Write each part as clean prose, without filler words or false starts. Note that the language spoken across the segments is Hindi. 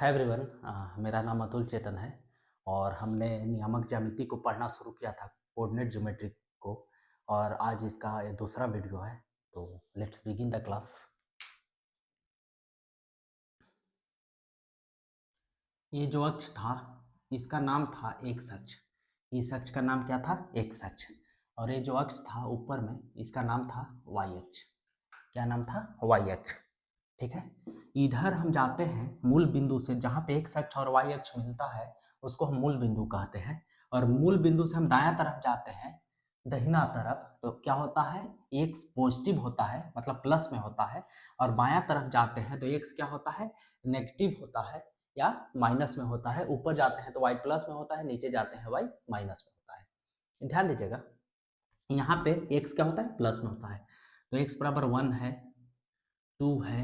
Hi everyone. मेरा नाम अतुल चेतन है और हमने नियामक ज्यामिति को पढ़ना शुरू किया था, कोऑर्डिनेट ज्योमेट्री को। और आज इसका ये दूसरा वीडियो है, तो लेट्स बिगिन द क्लास। ये जो अक्ष था इसका नाम था एक्स अक्ष। इस अक्ष का नाम क्या था? एक्स अक्ष। और ये जो अक्ष था ऊपर में इसका नाम था वाई अक्ष। क्या नाम था? वाई अक्ष। ठीक है। इधर हम जाते हैं मूल बिंदु से, जहाँ पे एक्स अक्ष और वाई अक्ष मिलता है उसको हम मूल बिंदु कहते हैं। और मूल बिंदु से हम दायां तरफ जाते हैं दहिना तरफ, तो क्या होता है? एक्स पॉजिटिव होता है, मतलब प्लस में होता है। और बायां तरफ जाते हैं तो एक्स क्या होता है? नेगेटिव होता है या माइनस में होता है। ऊपर जाते हैं तो वाई प्लस में होता है, नीचे जाते हैं वाई माइनस में होता है। ध्यान दीजिएगा, यहाँ पे एक्स क्या होता है? प्लस में होता है। तो एक्स बराबर 1 है, 2 है,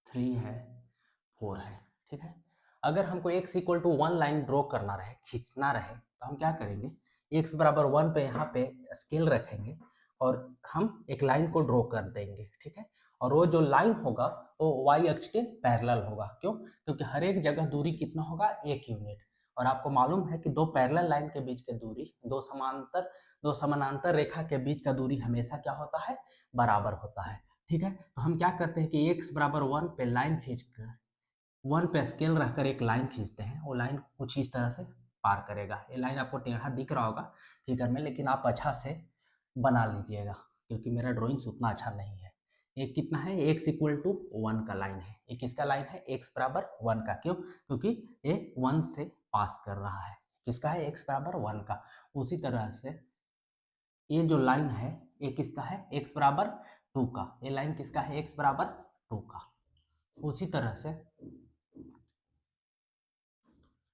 3 है, 4 है। ठीक है। अगर हमको x equal to 1 line draw करना रहे, खींचना रहे, तो हम क्या करेंगे? x बराबर 1 पे यहाँ पे स्केल रखेंगे और हम एक लाइन को ड्रॉ कर देंगे। ठीक है। और वो जो लाइन होगा वो y अक्ष के पैरेलल होगा। क्यों? क्योंकि हर एक जगह दूरी कितना होगा? 1 यूनिट। और आपको मालूम है कि दो पैरेलल लाइन के बीच की दूरी, दो समानांतर रेखा के बीच का दूरी हमेशा क्या होता है? बराबर होता है। ठीक है। तो हम क्या करते हैं कि x बराबर 1 पे लाइन खींचकर, 1 पे स्केल रखकर एक लाइन खींचते हैं। वो लाइन कुछ इस तरह से पार करेगा। ये लाइन आपको टेढ़ा दिख रहा होगा फिगर में, लेकिन आप अच्छा से बना लीजिएगा क्योंकि मेरा ड्राइंग्स उतना अच्छा नहीं है। ये कितना है? x इक्वल टू 1 का लाइन है। ये किसका लाइन है? x बराबर 1 का। क्यों? क्योंकि ये 1 से पास कर रहा है। किसका है? x बराबर 1 का। उसी तरह से ये जो लाइन है ये किसका है? x बराबर 2 का। ये लाइन किसका है? x बराबर 2 का। उसी तरह से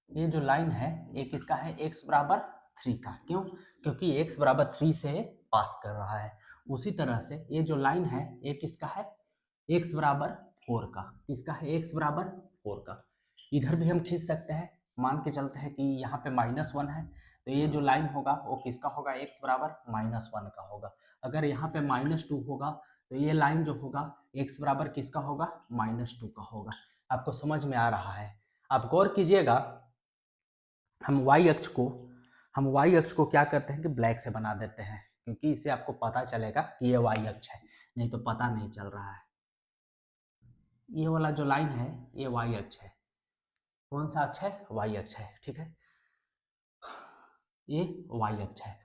ये जो लाइन है ये किसका है? x बराबर 3 का। क्यों? क्योंकि x बराबर 3 से पास कर रहा है। उसी तरह से ये जो लाइन है ये किसका है? x बराबर 4 का। किसका है? x बराबर 4 का। इधर भी हम खींच सकते हैं। मान के चलते हैं कि यहाँ पे -1 है, तो ये जो लाइन होगा वो किसका होगा? x बराबर -1 का होगा। अगर यहाँ पे -2 होगा तो ये लाइन जो होगा x बराबर किसका होगा? -2 का होगा। आपको समझ में आ रहा है? आप गौर कीजिएगा, हम y अक्ष को क्या करते हैं कि ब्लैक से बना देते हैं, क्योंकि इससे आपको पता चलेगा कि ये y अक्ष है, नहीं तो पता नहीं चल रहा है। ये वाला जो लाइन है ये y अक्ष है। कौन सा अक्ष है? y अक्ष है। ठीक है। ये y अक्ष है।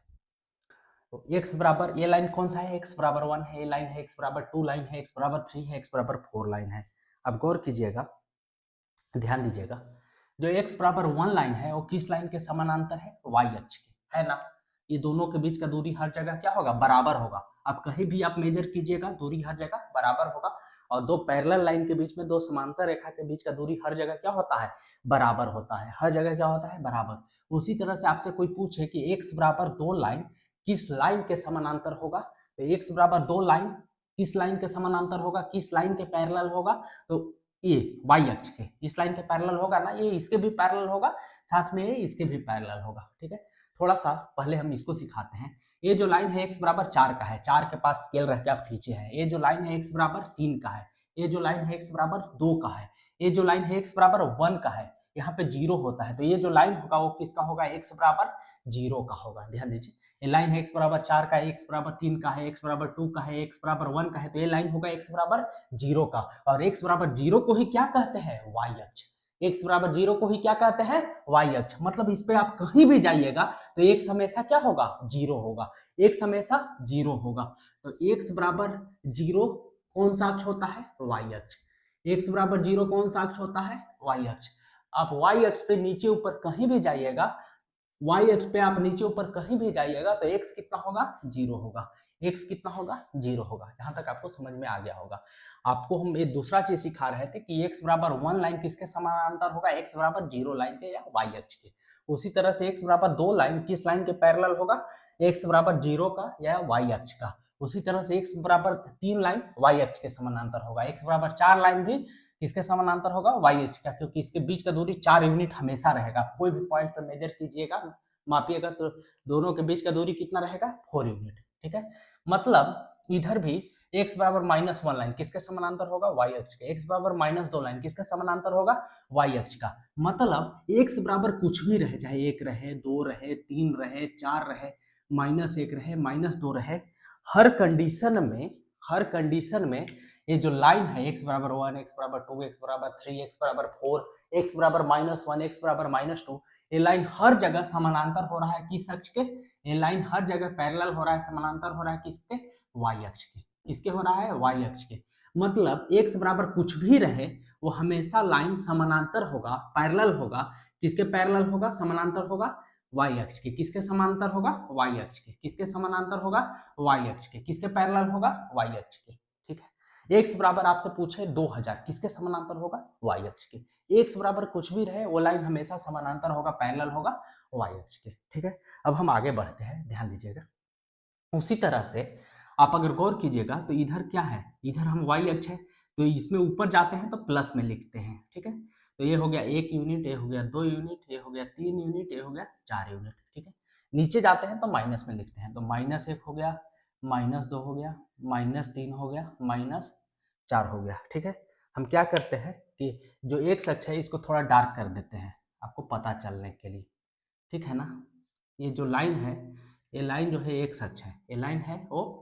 तो x बराबर, ये लाइन कौन सा है? x बराबर 1 है, ये लाइन है x बराबर 2 लाइन है, x बराबर 3 है, x बराबर 4 लाइन है। अब गौर कीजिएगा, ध्यान दीजिएगा, जो x बराबर 1 लाइन है वो किस लाइन के समानांतर है? y अक्ष के, है ना। ये दोनों के बीच का दूरी हर जगह क्या होगा? बराबर होगा। आप कहीं भी आप मेजर कीजिएगा, दूरी हर जगह बराबर होगा। और दो पैरेलल लाइन के बीच में, दो समांतर रेखा के बीच का दूरी हर जगह क्या होता है? बराबर होता है। हर जगह क्या होता है? बराबर। उसी तरह से आपसे कोई पूछे कि x बराबर 2 लाइन किस लाइन के समानांतर होगा, तो x बराबर 2 लाइन किस लाइन के समानांतर होगा? किस लाइन के पैरेलल होगा? तो ये y अक्ष के, इस लाइन के पैरेलल होगा ना। ये इसके भी पैरेलल होगा, साथ में ये इसके भी पैरेलल होगा। ठीक है। थोड़ा सा पहले हम इसको सिखाते हैं। ये जो लाइन है x बराबर 4 का है, 4 के पास स्केल रख के आप खींचे हैं। ये जो लाइन है x बराबर 3 का है। ये जो लाइन है x बराबर 2 का है। ये जो लाइन है x बराबर 1 का है। यहाँ पे 0 होता है, तो ये जो लाइन होगा वो किसका होगा? x बराबर 0 का होगा। ध्यान दीजिए, ये लाइन है x बराबर 4 का है, x बराबर 3 का है, x बराबर 2 का है, x बराबर 1 का है, तो ये लाइन होगा x बराबर 0 का। और x बराबर 0 को ही क्या कहते हैं? y अक्ष। x बराबर 0 को ही क्या कहते हैं? y अक्ष। मतलब इस पे आप कहीं भी जाइएगा तो x हमेशा क्या होगा? 0 होगा। x हमेशा 0 होगा। तो x बराबर 0 कौन सा अक्ष होता है? y अक्ष। x बराबर 0 कौन सा अक्ष होता है? y अक्ष। आप y अक्ष पे नीचे ऊपर कहीं भी जाइएगा, y अक्ष पे आप नीचे ऊपर कहीं भी जाइएगा तो x कितना होगा? 0 होगा। x कितना होगा? 0 होगा। यहाँ तक आपको समझ में आ गया होगा। आपको हम एक दूसरा चीज सिखा रहे थे कि x बराबर 1 लाइन किसके समानांतर होगा? x बराबर 0 लाइन के या y अक्ष के। उसी तरह से x बराबर 2 लाइन किस लाइन के पैरेलल होगा? x बराबर 0 का या y अक्ष का। उसी तरह से x बराबर 3 लाइन y अक्ष के समानांतर होगा। x बराबर 4 लाइन भी किसके समानांतर होगा? y अक्ष का, क्योंकि इसके बीच का दूरी 4 यूनिट हमेशा रहेगा। कोई भी पॉइंट पर मेजर कीजिएगा, मापिएगा, तो दोनों के बीच का दूरी कितना रहेगा? 4 यूनिट। ठीक है। मतलब इधर भी एक्स बराबर -1 लाइन किसके समानांतर होगा, वाई अक्ष के। एक्स बराबर -2 लाइन किसके समानांतर होगा, वाई अक्ष का। मतलब एक्स बराबर कुछ भी रहे, चाहे 1 रहे, 2 रहे, 3 रहे, 4 रहे, -1 रहे, -2 रहे, हर कंडीशन में ये जो लाइन है x बराबर 1, x बराबर 2, x बराबर 3, x बराबर 4, x बराबर -1, x बराबर -2, ये लाइन हर जगह समानांतर हो रहा है किस अक्ष के, ये लाइन हर जगह पैरेलल हो रहा है, समानांतर हो रहा है किसके, y अक्ष के। किसके हो रहा है, y अक्ष के। मतलब x बराबर कुछ भी रहे वो हमेशा लाइन समानांतर होगा, पैरेलल होगा। किसके पैरेलल होगा, समानांतर होगा, y अक्ष के। किसके समानांतर होगा, y अक्ष के। किसके समानांतर होगा, y अक्ष के। किसके पैरेलल होगा, y अक्ष के। ठीक है। x बराबर आपसे पूछे 2000 किसके समानांतर होगा, y अक्ष के। x बराबर कुछ भी रहे वो लाइन हमेशा समानांतर होगा, पैरेलल होगा, y अक्ष के। ठीक है। अब हम आगे बढ़ते हैं, ध्यान दीजिएगा। उसी तरह से आप अगर गौर कीजिएगा तो इधर क्या है, इधर हम y अक्ष है तो इसमें ऊपर जाते हैं तो प्लस में लिखते हैं। ठीक है। तो ये हो गया 1 यूनिट, ये हो गया 2 यूनिट, ये हो गया 3 यूनिट, ये हो गया 4 यूनिट। ठीक है। नीचे जाते हैं तो माइनस में लिखते हैं, तो -1 हो गया, -2 हो गया, -3 हो गया, -4 हो गया। ठीक है। हम क्या करते हैं कि जो एक अक्ष है इसको थोड़ा डार्क कर देते हैं आपको पता चलने के लिए। ठीक है ना। ये जो लाइन है, ये लाइन जो है एक अक्ष है, ये लाइन है वो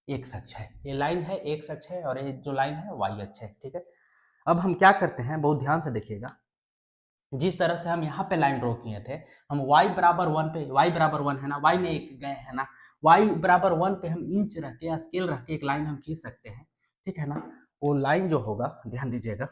एक अक्ष है, ये लाइन है एक अक्ष है, और ये जो लाइन है वाई अक्ष है। ठीक है। अब हम क्या करते हैं, बहुत ध्यान से देखिएगा। जिस तरह से हम यहाँ पे लाइन ड्रॉ किए थे, हम y बराबर 1 पे, y बराबर 1 है ना, y में एक गए है ना, y बराबर 1 पे हम इंच रख के या स्केल रख के एक लाइन हम खींच सकते हैं। ठीक है ना। वो लाइन जो होगा, ध्यान दीजिएगा,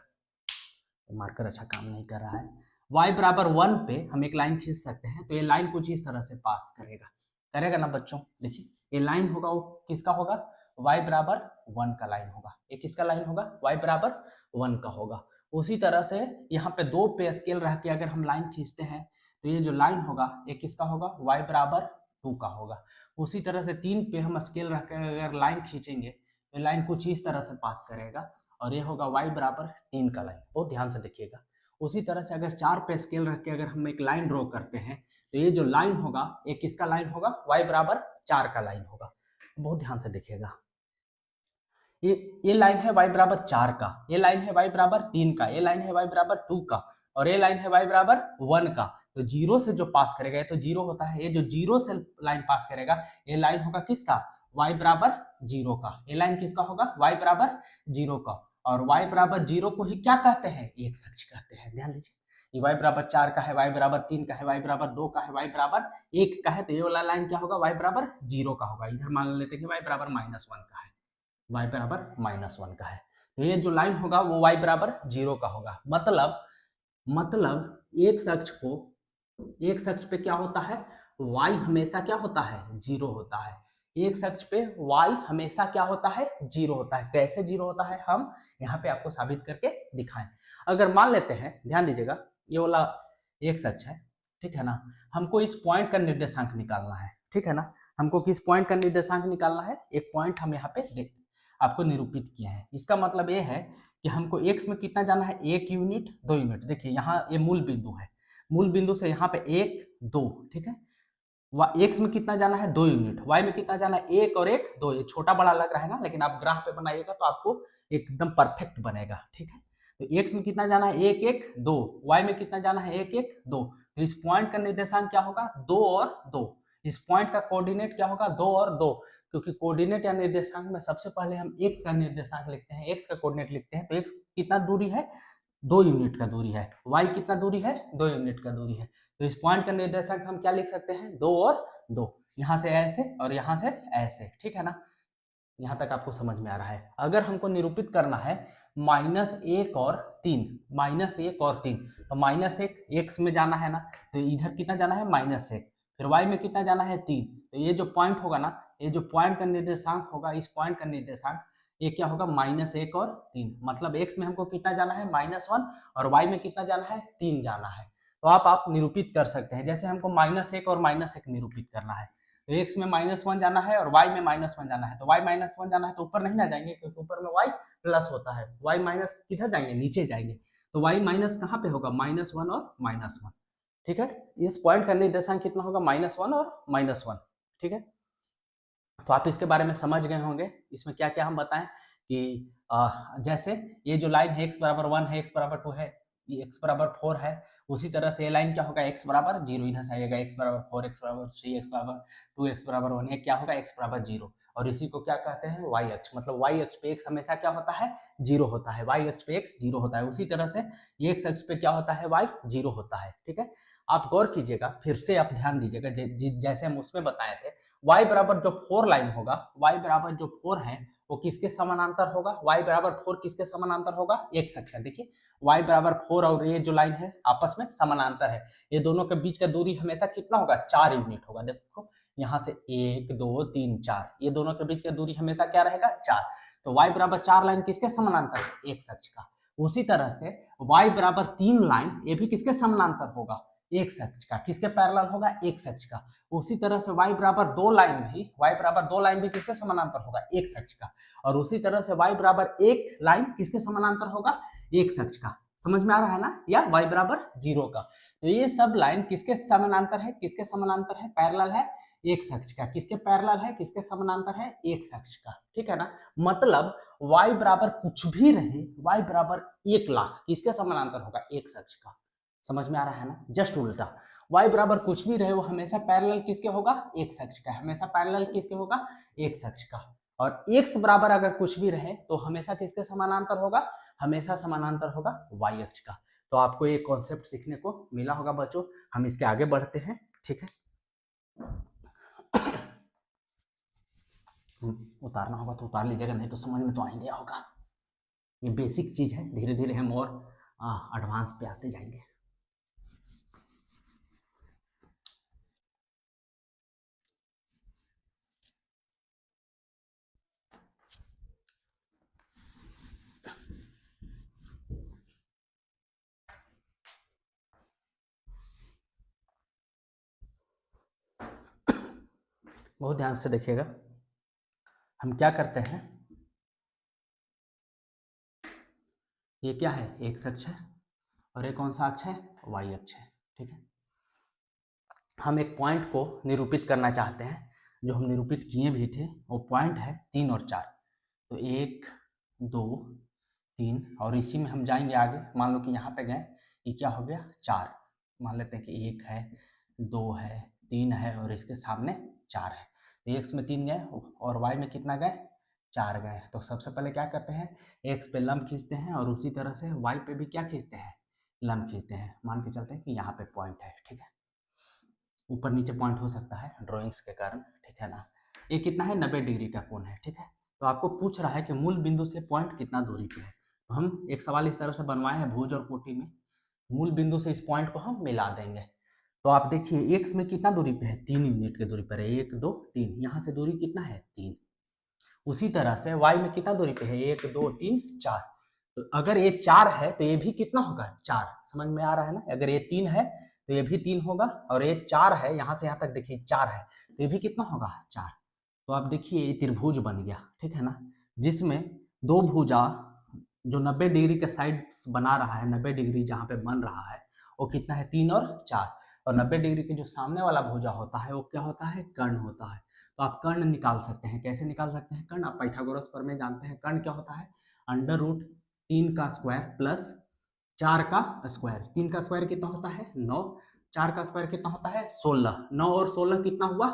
मार्कर अच्छा काम नहीं कर रहा है। y बराबर 1 पे हम एक लाइन खींच सकते हैं, तो ये लाइन कुछ इस तरह से पास करेगा, करेगा ना बच्चों। देखिए ये लाइन होगा वो किसका होगा, y बराबर 1 का लाइन होगा। ये किसका लाइन होगा, y बराबर 1 का होगा। उसी तरह से यहाँ पे 2 पे स्केल रख के अगर हम लाइन खींचते हैं तो ये जो लाइन होगा ये किसका होगा, y बराबर 2 का होगा। उसी तरह से 3 पे हम स्केल रख के अगर लाइन खींचेंगे तो लाइन कुछ इस तरह से पास करेगा, और ये होगा y बराबर 3 का लाइन। बहुत ध्यान से देखिएगा। उसी तरह से अगर 4 पे स्केल रख के अगर हम एक लाइन ड्रॉ करते हैं तो ये जो लाइन होगा ये किसका लाइन होगा, y बराबर 4 का लाइन होगा। बहुत ध्यान से देखिएगा। ये लाइन है y बराबर 4 का, ये लाइन है y बराबर 3 का, ये लाइन है y बराबर 2 का, और ये लाइन है y बराबर 1 का। तो जीरो से जो पास करेगा, ये तो जीरो होता है, ये जो जीरो से लाइन पास करेगा ये लाइन होगा किसका, y बराबर 0 का। ये लाइन किसका होगा, y बराबर 0 का। और y बराबर 0 को ही क्या कहते हैं, एक अक्ष कहते हैं। ध्यान दीजिए, ये y बराबर 4 का है, y बराबर 3 का है, y बराबर 2 का है, y बराबर 1 का है, तो ये वाला लाइन क्या होगा, y बराबर 0 का होगा। इधर मान लेते हैं कि y बराबर -1 का है, y बराबर -1 का है, तो ये जो लाइन होगा वो y बराबर 0 का होगा। मतलब एक अक्ष पे क्या होता है, y हमेशा क्या होता है, 0 होता है। एक अक्ष पे y हमेशा क्या होता है, 0 होता है। कैसे 0 होता है, हम यहाँ पे आपको साबित करके दिखाएं। अगर मान लेते हैं, ध्यान दीजिएगा, ये वाला एक अक्ष है, ठीक है ना, हमको इस पॉइंट का निर्देशांक निकालना है। ठीक है ना, हमको किस पॉइंट का निर्देशांक निकालना है, एक पॉइंट हम यहाँ पे आपको निरूपित किया है। इसका मतलब ये है कि हमको x में कितना जाना है, 1 यूनिट 2 यूनिट। देखिए यहाँ ये मूल बिंदु है, मूल बिंदु से यहाँ पे 1 2, ठीक है। x में कितना जाना है, 2 यूनिट, y में कितना जाना है, 1 और 1 2। ये छोटा बड़ा लग रहा है ना, लेकिन आप ग्राफ पे बनाइएगा तो आपको एकदम परफेक्ट बनेगा। ठीक है। तो x में कितना जाना है, 1 1 2, y में कितना जाना है, 1 1 2। तो इस पॉइंट का निर्देशांक क्या होगा, 2 और 2। इस पॉइंट का कोऑर्डिनेट क्या होगा, 2 और 2, क्योंकि कोऑर्डिनेट या निर्देशांक में सबसे पहले हम x का निर्देशांक लिखते हैं, x का कोऑर्डिनेट लिखते हैं। तो x कितना दूरी है, 2 यूनिट का दूरी है, y कितना दूरी है, 2 यूनिट का दूरी है। तो इस पॉइंट का निर्देशांक हम क्या लिख सकते हैं, 2 और 2। यहाँ से ऐसे और यहाँ से ऐसे। ठीक है ना, यहाँ तक आपको समझ में आ रहा है। अगर हमको निरूपित करना है -1 और 3, -1 और 3, तो -1 x में जाना है ना, तो इधर कितना जाना है, -1, फिर y में कितना जाना है, 3। तो ये जो पॉइंट होगा ना, ये जो पॉइंट का निर्देशांक होगा, इस पॉइंट का निर्देशांक ये क्या होगा, -1 और 3। मतलब x में हमको कितना जाना है, -1, और y में कितना जाना है, 3 जाना है। तो आप निरूपित कर सकते हैं, जैसे हमको -1 और -1 निरूपित करना है, तो x में -1 जाना है और y में -1 जाना है। तो y -1 जाना है तो ऊपर नहीं ना जाएंगे, क्योंकि ऊपर में y प्लस होता है। y माइनस किधर जाएंगे, नीचे जाएंगे। तो y माइनस कहाँ पे होगा, -1 और -1। ठीक है। इस पॉइंट का निर्देशांक कितना होगा, -1 और -1। ठीक है। तो आप इसके बारे में समझ गए होंगे। इसमें क्या क्या हम बताएं कि जैसे ये जो लाइन है x बराबर 1 है, x बराबर 2 है, ये x बराबर 4 है, उसी तरह से ये लाइन क्या होगा, x बराबर 0, इधर से आएगा x बराबर 4, x बराबर 3, x बराबर 2, x बराबर 1, ये क्या होगा, x बराबर 0। और इसी को क्या कहते हैं, y अक्ष। मतलब y अक्ष पे x हमेशा क्या होता है, 0 होता है। y अक्ष पे x 0 होता है। उसी तरह से ये x अक्ष पे क्या होता है, y 0 होता है। ठीक है, आप गौर कीजिएगा, फिर से आप ध्यान दीजिएगा, जैसे हम उसमें बताए थे, y बराबर जो 4 लाइन होगा, y बराबर जो 4 है वो किसके समानांतर होगा, y बराबर 4 किसके समानांतर होगा, एक सेक्शन। देखिए y बराबर 4 और ये जो लाइन है आपस में समानांतर है। ये दोनों के बीच का दूरी हमेशा कितना होगा, 4 यूनिट होगा। देखो यहाँ से 1 2 3 4, ये दोनों के बीच का दूरी हमेशा क्या रहेगा, 4। तो y बराबर 4 लाइन किसके समानांतर है, एक अक्ष का। उसी तरह से y बराबर 3 लाइन ये भी किसके समानांतर होगा, एक अक्ष का। किसके पैरेलल होगा, एक अक्ष का। उसी तरह से y बराबर 2 लाइन भी किसके समानांतर होगा, एक अक्ष का। और उसी तरह से y बराबर 1 लाइन किसके समानांतर होगा, एक अक्ष का। समझ में आ रहा है ना, या y बराबर 0 का। तो ये सब लाइन किसके समानांतर है, किसके समानांतर है, पैरेलल है एक अक्ष का। किसके पैरेलल है, किसके समानांतर है, एक अक्ष का। ठीक है ना, मतलब y बराबर कुछ भी रहे, y बराबर 1 लाख किसके समानांतर होगा, एक अक्ष का। समझ में आ रहा है ना, जस्ट उल्टा। y बराबर कुछ भी रहे वो हमेशा पैरेलल किसके होगा, एक अक्ष का। हमेशा पैरेलल किसके होगा, एक अक्ष का। और x बराबर अगर कुछ भी रहे तो हमेशा किसके समानांतर होगा, हमेशा समानांतर होगा y अक्ष का। तो आपको ये कॉन्सेप्ट सीखने को मिला होगा बच्चों। हम इसके आगे बढ़ते हैं। ठीक है, उतारना होगा तो उतार लीजिएगा, नहीं तो समझ में तो आ ही गया होगा। ये बेसिक चीज है, धीरे धीरे हम और एडवांस पे आते जाएंगे। बहुत ध्यान से देखिएगा, हम क्या करते हैं, ये क्या है, एक अक्ष है, और ये कौन सा अक्ष है, y अक्ष है। ठीक है, हम एक पॉइंट को निरूपित करना चाहते हैं, जो हम निरूपित किए भी थे। वो पॉइंट है 3 और 4। तो 1 2 3, और इसी में हम जाएंगे आगे। मान लो कि यहाँ पे गए, ये क्या हो गया, 4। मान लेते हैं कि 1 है, 2 है, 3 है, और इसके सामने 4 है। तो x में 3 गए और y में कितना गए, 4 गए। तो सबसे पहले क्या करते हैं, x पे लंब खींचते हैं, और उसी तरह से y पे भी क्या खींचते हैं, लंब खींचते हैं। मान के चलते हैं कि यहाँ पे पॉइंट है। ठीक है, ऊपर नीचे पॉइंट हो सकता है ड्राइंग्स के कारण। ठीक है ना, ये कितना है, 90 डिग्री का कोण है। ठीक है, तो आपको पूछ रहा है कि मूल बिंदु से पॉइंट कितना दूरी पे है। तो हम एक सवाल इस तरह से बनवाए हैं भुज और कोटि में, मूल बिंदु से इस पॉइंट को हम मिला देंगे। तो आप देखिए एक्स में कितना दूरी पे है, 3 यूनिट की दूरी पर है, 1 2 3, यहाँ से दूरी कितना है, 3। उसी तरह से y में कितना दूरी पे है, 1 2 3 4। तो अगर ये 4 है तो ये भी कितना होगा, 4। समझ में आ रहा है ना, अगर ये 3 है तो ये भी 3 होगा, और ये 4 है, यहाँ से यहाँ तक देखिए 4 है, तो ये भी कितना होगा, 4। तो आप देखिए ये त्रिभुज बन गया। ठीक है ना, जिसमें दो भुजा जो 90 डिग्री का साइड बना रहा है, 90 डिग्री जहाँ पे बन रहा है वो कितना है, 3 और 4। और 90 डिग्री के जो सामने वाला भुजा होता है वो क्या होता है, कर्ण होता है। तो आप कर्ण निकाल सकते हैं। कैसे निकाल सकते हैं कर्ण, आप पाइथागोरस प्रमेय जानते हैं। कर्ण क्या होता है, अंडर रूट 3 का स्क्वायर प्लस 4 का स्क्वायर। 3 का स्क्वायर कितना होता है, 9। 4 का स्क्वायर कितना होता है, 16। 9 और 16 कितना हुआ,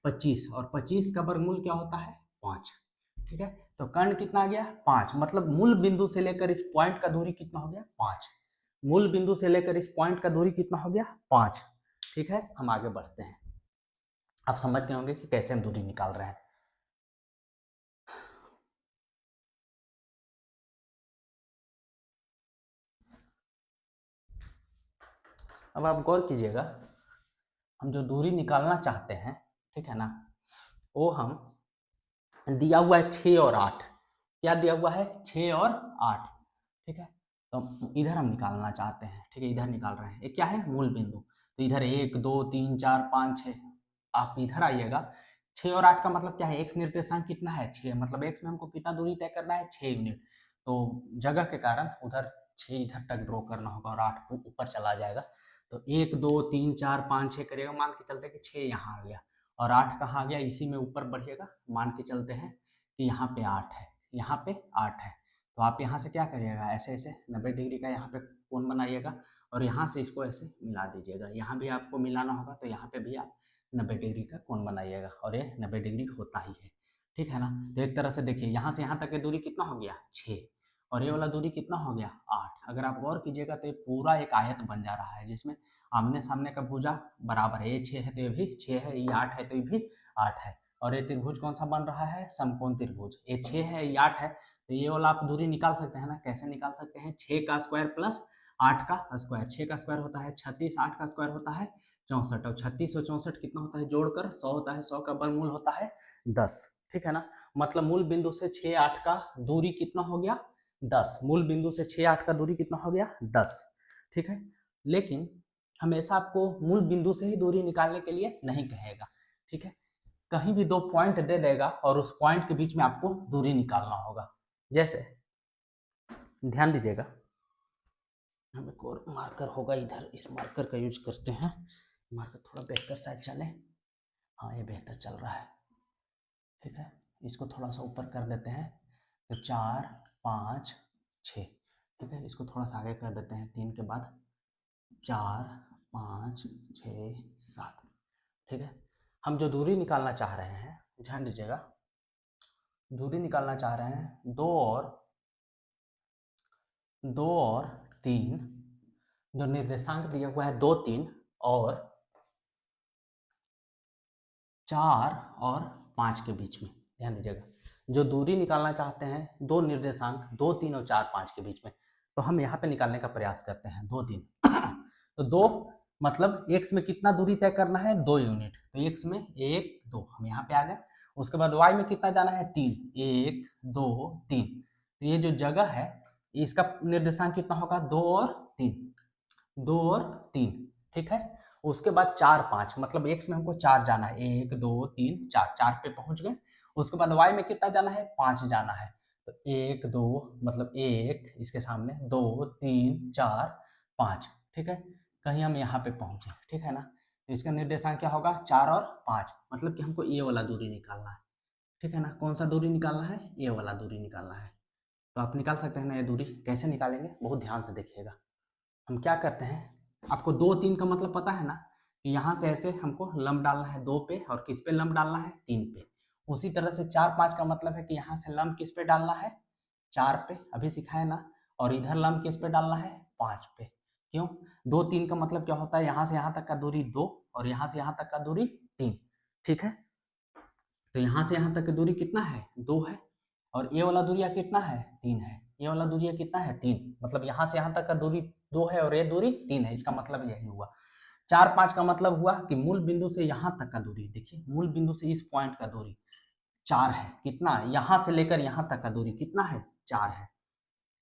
25। और 25 का वर्गमूल क्या होता है, 5। ठीक है, तो कर्ण कितना आ गया, 5। मतलब मूल बिंदु से लेकर इस पॉइंट का दूरी कितना हो गया, 5। मूल बिंदु से लेकर इस पॉइंट का दूरी कितना हो गया, 5। ठीक है, हम आगे बढ़ते हैं। आप समझ गए होंगे कि कैसे हम दूरी निकाल रहे हैं। अब आप गौर कीजिएगा, हम जो दूरी निकालना चाहते हैं, ठीक है ना, वो हम दिया हुआ है 6 और 8। क्या दिया हुआ है, 6 और 8। ठीक है, तो इधर हम निकालना चाहते हैं। ठीक है, इधर निकाल रहे हैं। ये क्या है, मूल बिंदु। तो इधर 1 2 3 4 5 6, आप इधर आइएगा। 6 और 8 का मतलब क्या है, एक्स निर्देशांक कितना है, 6। मतलब एक्स में हमको कितना दूरी तय करना है, 6 यूनिट। तो जगह के कारण उधर 6 इधर तक ड्रॉ करना होगा, और 8 ऊपर चला जाएगा। तो 1 2 3 4 5 6 करेगा, मान के चलते कि 6 यहाँ आ गया। और 8 कहाँ आ गया, इसी में ऊपर बढ़िएगा। मान के चलते हैं कि यहाँ पे 8 है, यहाँ पे 8 है, तो आप यहाँ से क्या करिएगा, ऐसे ऐसे 90 डिग्री का यहाँ पे कोण बनाइएगा और यहाँ से इसको ऐसे मिला दीजिएगा। यहाँ भी आपको मिलाना होगा तो यहाँ पे भी आप 90 डिग्री का कोण बनाइएगा और ये 90 डिग्री होता ही है, ठीक है ना। तो एक तरह से देखिए यहाँ से यहाँ तक की दूरी कितना हो गया, 6, और ये वाला दूरी कितना हो गया, 8। अगर आप गौर कीजिएगा तो ये पूरा एक आयत बन जा रहा है जिसमें आमने सामने का भुजा बराबर है। ये 6 है तो ये भी 6 है, ये 8 है तो ये भी 8 है। और ये त्रिभुज कौन सा बन रहा है, समकोण त्रिभुज। ये 6 है, ये 8 है, तो ये वाला आप दूरी निकाल सकते हैं ना। कैसे निकाल सकते हैं, 6 का स्क्वायर प्लस 8 का स्क्वायर। 6 का स्क्वायर होता है 36, 8 का स्क्वायर होता है 64, और 36 और 64 कितना होता है, जोड़कर 100 होता है। 100 का वर्गमूल होता है 10, ठीक है ना। मतलब मूल बिंदु से 6, 8 का दूरी कितना हो गया, 10। मूल बिंदु से 6, 8 का दूरी कितना हो गया, 10, ठीक है। लेकिन हमेशा आपको मूल बिंदु से ही दूरी निकालने के लिए नहीं कहेगा, ठीक है। कहीं भी 2 पॉइंट दे देगा और उस पॉइंट के बीच में आपको दूरी निकालना होगा। जैसे ध्यान दीजिएगा, हम एक और मार्कर होगा इधर, इस मार्कर का यूज करते हैं। मार्कर थोड़ा बेहतर शायद चले, हाँ ये बेहतर चल रहा है, ठीक है। इसको थोड़ा सा ऊपर कर देते हैं, तो 4, 5, 6, ठीक है। इसको थोड़ा सा आगे कर देते हैं, 3 के बाद 4, 5, 6, 7, ठीक है। हम जो दूरी निकालना चाह रहे हैं, ध्यान दीजिएगा, दूरी निकालना चाह रहे हैं 2 और 3, जो निर्देशांक दिया हुआ है 2, 3 और 4 और 5 के बीच में। ध्यान दीजिएगा, जो दूरी निकालना चाहते हैं 2 निर्देशांक 2, 3 और 4, 5 के बीच में, तो हम यहाँ पे निकालने का प्रयास करते हैं 2, 3। तो 2 मतलब x में कितना दूरी तय करना है, 2 यूनिट, तो x में 1, 2, हम यहाँ पे आ गए। उसके बाद y में कितना जाना है, 3, 1, 2, 3, तो ये जो जगह है इसका निर्देशांक कितना होगा, 2 और 3, 2 और 3, ठीक है। उसके बाद 4, 5, मतलब x में हमको 4 जाना है, 1, 2, 3, 4, 4 पे पहुंच गए। उसके बाद y में कितना जाना है, 5 जाना है, तो 1, 2, मतलब 1 इसके सामने, 2, 3, 4, 5, ठीक है। कहीं हम यहाँ पे पहुंचे, ठीक है ना। तो इसका निर्देशांक क्या होगा, 4 और 5, मतलब कि हमको ये वाला दूरी निकालना है, ठीक है ना। कौन सा दूरी निकालना है, ये वाला दूरी निकालना है। तो आप निकाल सकते हैं ना ये दूरी। कैसे निकालेंगे, बहुत ध्यान से देखिएगा। हम क्या करते हैं, आपको 2, 3 का मतलब पता है ना, कि यहाँ से ऐसे हमको लंब डालना है 2 पे, और किस पे लंब डालना है, 3 पे। उसी तरह से 4, 5 का मतलब है कि यहाँ से लंब किस पे डालना है, 4 पे, अभी सिखाया ना। और इधर लंब किस पे डालना है, 5 पे। क्यों, 2, 3 का मतलब क्या होता है, यहाँ से यहाँ तक का दूरी 2 और यहाँ से यहाँ तक का दूरी 3, ठीक है। तो यहाँ से यहाँ तक की दूरी कितना है, 2 है, और ये वाला दूरिया कितना है, 3 है। ये वाला दूरिया कितना है, 3, मतलब यहाँ से यहाँ तक का दूरी 2 है और ये दूरी 3 है। इसका मतलब यही हुआ। 4, 5 का मतलब हुआ कि मूल बिंदु से यहाँ तक का दूरी, देखिए मूल बिंदु से इस पॉइंट का दूरी 4 है। कितना, यहाँ से लेकर यहाँ तक का दूरी कितना है, 4 है।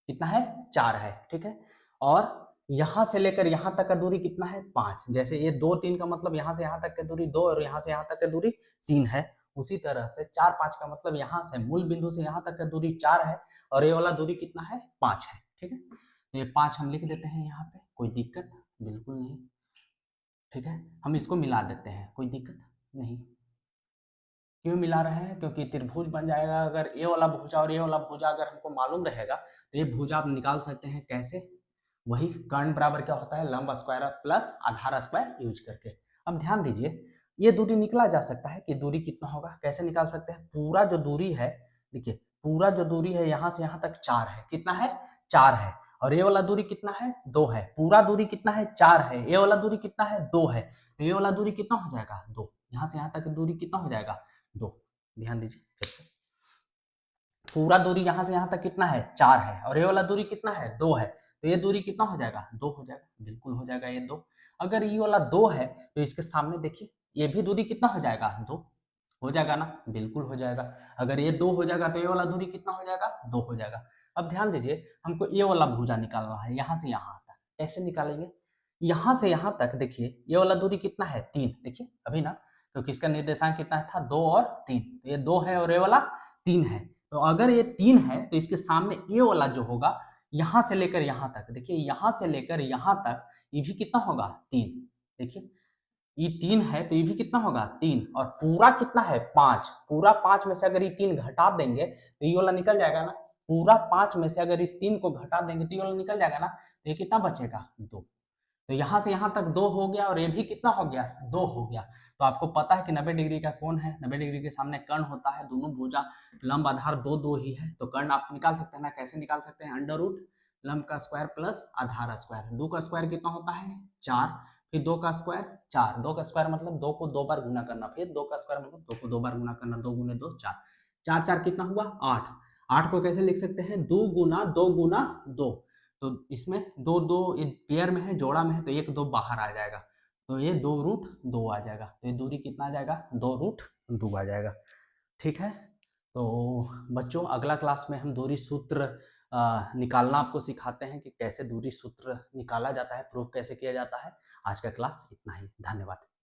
कितना है, 4 है, ठीक है। और यहाँ से लेकर यहाँ तक का दूरी कितना है, 5। जैसे ये 2, 3 का मतलब यहाँ से यहाँ तक की दूरी 2 और यहाँ से यहाँ तक की दूरी 3 है। उसी तरह से 4, 5 का मतलब यहाँ से मूल बिंदु से यहाँ तक का दूरी 4 है और ये वाला दूरी कितना है, 5 है, ठीक है। तो ये 5 हम लिख देते हैं यहाँ पे, कोई दिक्कत बिल्कुल नहीं, ठीक है। हम इसको मिला देते हैं, कोई दिक्कत नहीं। क्यों मिला रहे हैं, क्योंकि त्रिभुज बन जाएगा। अगर ये वाला भुजा और ये वाला भुजा अगर हमको मालूम रहेगा तो ये भुजा आप निकाल सकते हैं। कैसे, वही कर्ण बराबर क्या होता है, लंब स्क्वायर प्लस आधार स्क्वायर यूज करके। अब ध्यान दीजिए, ये दूरी निकला जा सकता है कि दूरी कितना होगा। कैसे निकाल सकते हैं, पूरा जो दूरी है, देखिए पूरा जो दूरी है यहाँ से यहाँ तक 4 है। कितना है, 4 है। और ये वाला दूरी कितना है, 2 है। पूरा दूरी कितना है, 4 है। ये वाला दूरी कितना है, 2 है। तो ये वाला दूरी कितना हो जाएगा, 2। यहाँ से यहाँ तक दूरी कितना हो जाएगा, 2। ध्यान दीजिए फिर से, पूरा दूरी यहाँ से यहाँ तक कितना है, 4 है, और ये वाला दूरी कितना है, 2 है। तो ये दूरी कितना हो जाएगा, 2 हो जाएगा, बिल्कुल हो जाएगा ये 2। अगर ये वाला 2 है तो इसके सामने देखिए ये भी दूरी कितना हो जाएगा, 2 हो जाएगा ना, बिल्कुल हो जाएगा। अगर ये 2 हो जाएगा तो ये वाला दूरी कितना हो जाएगा, 2 हो जाएगा। अब ध्यान दीजिए, हमको ये वाला भुजा निकालना है यहाँ से यहाँ तक। कैसे निकालेंगे, यहाँ से यहाँ तक देखिए ये वाला दूरी कितना है, 3। देखिए अभी ना, क्योंकि इसका निर्देशांक कितना था, 2 और 3, तो ये 2 है और ये वाला 3 है। तो अगर ये 3 है तो इसके सामने ये वाला जो होगा, यहाँ से लेकर यहाँ तक, देखिए यहाँ से लेकर यहाँ तक ये भी कितना होगा, 3। देखिए ये 3 है तो ये भी कितना होगा 3, और पूरा कितना है 5, पूरा 5 में से अगर ये 3 घटा देंगे तो ये वाला निकल जाएगा ना, पूरा 5 में से अगर इस 3 को घटा देंगे तो ये वाला निकल जाएगा ना, तो ये कितना बचेगा 2। तो यहाँ से यहाँ तक 2 हो गया, और ये भी कितना हो गया 2 हो गया। तो आपको पता है कि 90 डिग्री का कोण है, 90 डिग्री के सामने कर्ण होता है, दोनों भुजा लंब आधार 2 2 ही है, तो कर्ण आप निकाल सकते हैं ना, कैसे निकाल सकते हैं, अंडर रूट लंब का स्क्वायर प्लस आधार स्क्वायर, 2 का स्क्वायर कितना होता है 4, फिर 2 का स्क्वायर 4, 2 का स्क्वायर मतलब 2 को 2 बार गुना करना, फिर 2 का स्क्वायर मतलब 2 को 2 बार गुना करना, 2 गुने 2 4, 4 4 कितना हुआ 8, 8 को कैसे लिख सकते हैं 2 गुना 2 गुना 2, तो इसमें 2 2 पेयर में है, जोड़ा में है, तो 1 2 बाहर आ जाएगा, तो ये 2 रूट 2 आ जाएगा, तो ये दूरी कितना आ जाएगा 2 रूट 2 आ जाएगा। ठीक है, तो बच्चों अगला क्लास में हम दूरी सूत्र निकालना आपको सिखाते हैं कि कैसे दूरी सूत्र निकाला जाता है, प्रूफ कैसे किया जाता है। आज का क्लास इतना ही, धन्यवाद।